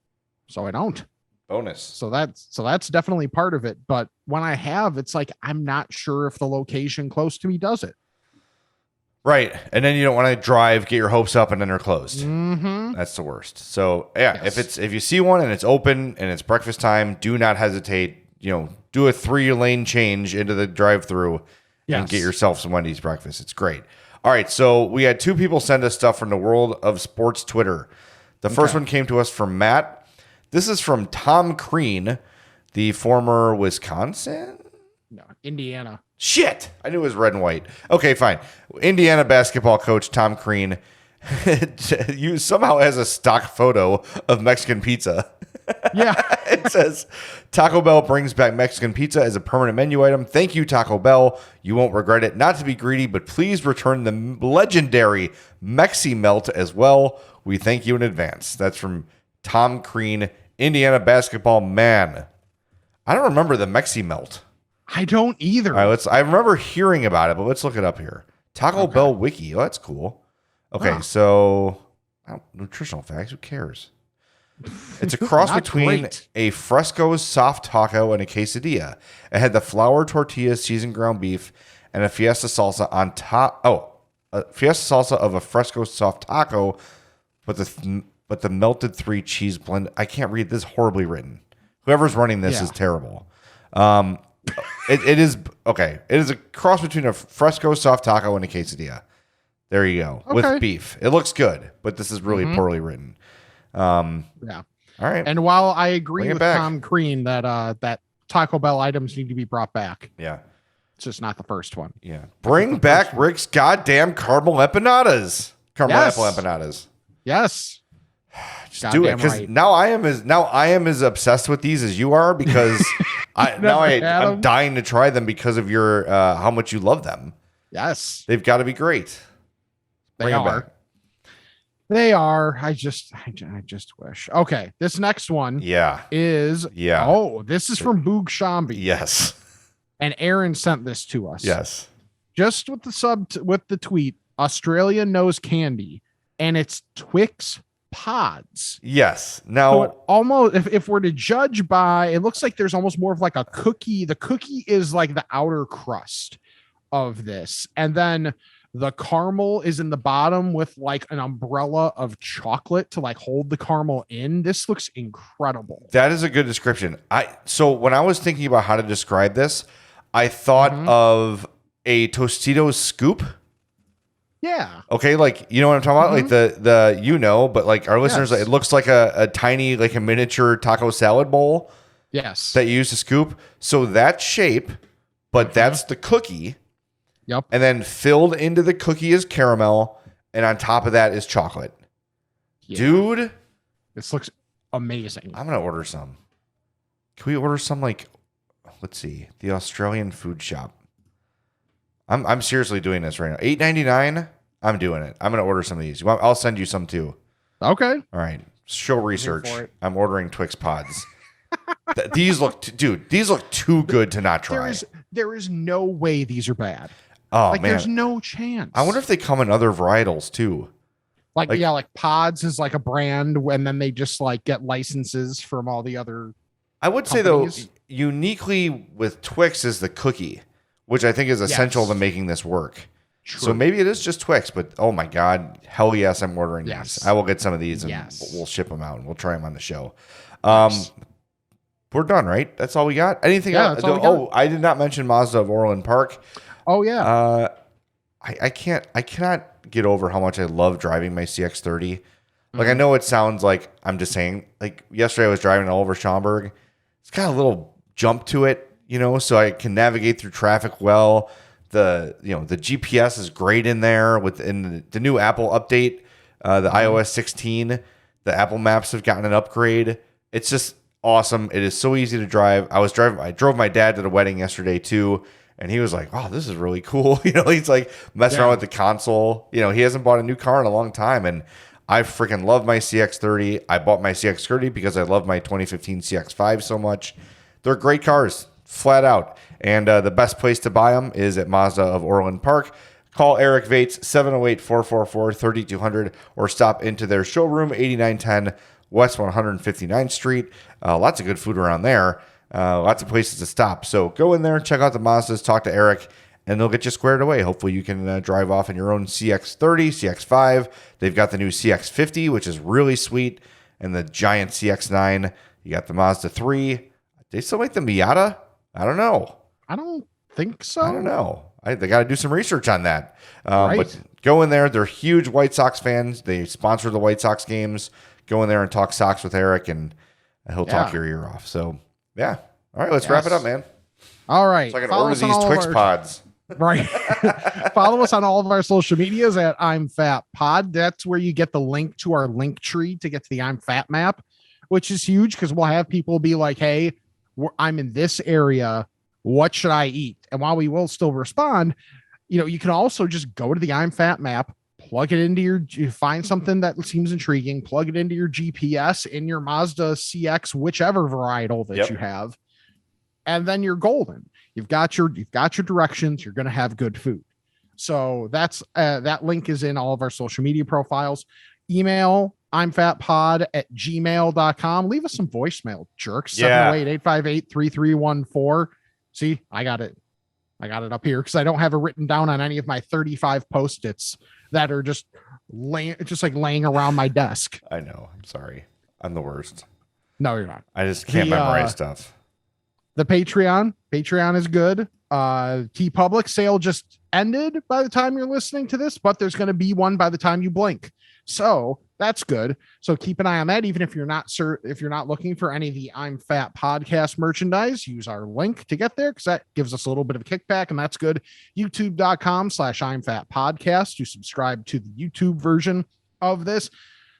so I don't. Bonus. So that's definitely part of it. But when I have, it's like I'm not sure if the location close to me does it. Right. And then you don't want to drive, get your hopes up, and then they're closed. Mm-hmm. That's the worst. So if you see one and it's open and it's breakfast time, do not hesitate. Do a 3-lane change into the drive-through and get yourself some Wendy's breakfast. It's great. All right, so we had 2 people send us stuff from the world of sports Twitter. The first one came to us from Matt. This is from Tom Crean, the former Indiana. Shit, I knew it was red and white. Okay, fine. Indiana basketball coach Tom Crean somehow has a stock photo of Mexican pizza. Yeah. It says, Taco Bell brings back Mexican pizza as a permanent menu item. Thank you, Taco Bell. You won't regret it. Not to be greedy, but please return the legendary Mexi Melt as well. We thank you in advance. That's from Tom Crean, Indiana basketball man. I don't remember the Mexi Melt. I don't either. All right, I remember hearing about it, but let's look it up here. Taco Bell Wiki. Oh, that's cool. Okay, so nutritional facts. Who cares? It's a cross between a Fresco soft taco and a quesadilla. It had the flour tortillas, seasoned ground beef, and a fiesta salsa on top. Oh, a fiesta salsa of a Fresco soft taco, but the melted 3 cheese blend. I can't read this. Horribly written. Whoever's running this is terrible. It is okay. It is a cross between a Fresco soft taco and a quesadilla. There you go. With beef. It looks good, but this is really poorly written. Yeah. All right. And while I agree with Tom Crean that Taco Bell items need to be brought back. Yeah. It's just not the first one. Yeah. Bring back Rick's goddamn caramel empanadas. Apple empanadas. Yes. Just do it. Because now I am as obsessed with these as you are because I'm dying to try them because of your how much you love them. Yes. They've got to be great. They are. They are. I just wish. Okay, this next one. Is this is from Boog Sciambi. Yes. And Aaron sent this to us. Yes. Just with the tweet, Australia knows candy, and it's Twix Pods. Yes. Now, so almost if we're to judge by, it looks like there's almost more of like a cookie. The cookie is like the outer crust of this, and then the caramel is in the bottom with like an umbrella of chocolate to like hold the caramel in. This looks incredible. That is a good description. So when I was thinking about how to describe this, I thought of a Tostitos scoop. Yeah. Okay, like you know what I'm talking about? Like the but like our listeners, it looks like a tiny, like a miniature taco salad bowl. Yes. That you use to scoop. So that shape, but that's the cookie. Yep. And then filled into the cookie is caramel, and on top of that is chocolate. Yeah. Dude, this looks amazing. I'm gonna order some. Can we order some? Like, let's see, the Australian food shop. I'm seriously doing this right now. $8.99. I'm doing it. I'm gonna order some of these. I'll send you some too. Okay. All right. Show research. I'm ordering Twix Pods. These look too good to not try. There is no way these are bad. Oh, like, man. There's no chance. I wonder if they come in other varietals too. Like Pods is like a brand, and then they just like get licenses from all the other. I would companies. Say though, uniquely with Twix is the cookie, which I think is essential to making this work. True. So maybe it is just Twix, but oh my God, hell yes, I'm ordering these. I will get some of these and we'll ship them out and we'll try them on the show. We're done, right? That's all we got. Anything else? I did not mention Mazda of Orland Park. Oh yeah. I cannot get over how much I love driving my CX-30. Like, I know it sounds like I'm just saying, like yesterday I was driving all over Schaumburg. It's got a little jump to it, so I can navigate through traffic well. the GPS is great in there within the new Apple update, the iOS 16. The Apple Maps have gotten an upgrade. It's just awesome. It is so easy to drive. I drove my dad to the wedding yesterday too, and he was like, "Wow, this is really cool." He's like messing around with the console. He hasn't bought a new car in a long time, and I freaking love my CX-30. I bought my CX-30 because I love my 2015 CX-5 so much. They're great cars, flat out. And the best place to buy them is at Mazda of Orland Park. Call Eric Vates, 708-444-3200, or stop into their showroom, 8910 West 159th Street. Lots of good food around there. Lots of places to stop. So go in there, check out the Mazdas, talk to Eric, and they'll get you squared away. Hopefully you can drive off in your own CX-30, CX-5. They've got the new CX-50, which is really sweet, and the giant CX-9. You got the Mazda 3. They still make the Miata? I don't know. I don't think so. I don't know. They got to do some research on that. Right. But go in there. They're huge White Sox fans. They sponsor the White Sox games. Go in there and talk Sox with Eric, and he'll talk your ear off. So, yeah. All right, let's wrap it up, man. All right. So I can order these Twix Pods. Right. Follow us on all of our social medias at I'm Fat Pod. That's where you get the link to our link tree to get to the I'm Fat map, which is huge because we'll have people be like, hey, I'm in this area. What should I eat? And while we will still respond, you can also just go to the I'm Fat map, plug it into you find something that seems intriguing, plug it into your GPS in your Mazda CX, whichever varietal that you have, and then you're golden. You've got your directions. You're going to have good food. So that's that link is in all of our social media profiles. Email imfatpod@gmail.com. Leave us some voicemail, jerks. 708-858-3314. See, I got it up here because I don't have it written down on any of my 35 Post-its that are just laying around my desk. I know. I'm sorry. I'm the worst. No, you're not. I just can't memorize stuff. The Patreon is good. TeePublic sale just ended by the time you're listening to this, but there's going to be one by the time you blink. So that's good. So keep an eye on that. Even if you're not looking for any of the I'm Fat podcast merchandise, use our link to get there because that gives us a little bit of a kickback, and that's good. YouTube.com/I'm Fat Podcast to subscribe to the YouTube version of this.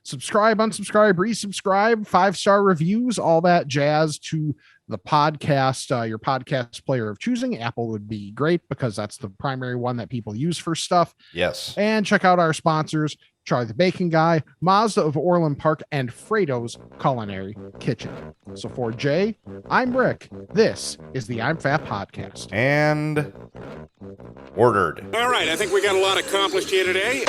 Subscribe, unsubscribe, resubscribe, 5-star reviews, all that jazz to the podcast, your podcast player of choosing. Apple would be great because that's the primary one that people use for stuff. Yes. And check out our sponsors, Charlie the Bacon Guy, Mazda of Orland Park, and Frato's Culinary Kitchen. So for Jay, I'm Rick. This is the I'm Fat Podcast. And ordered. All right, I think we got a lot accomplished here today.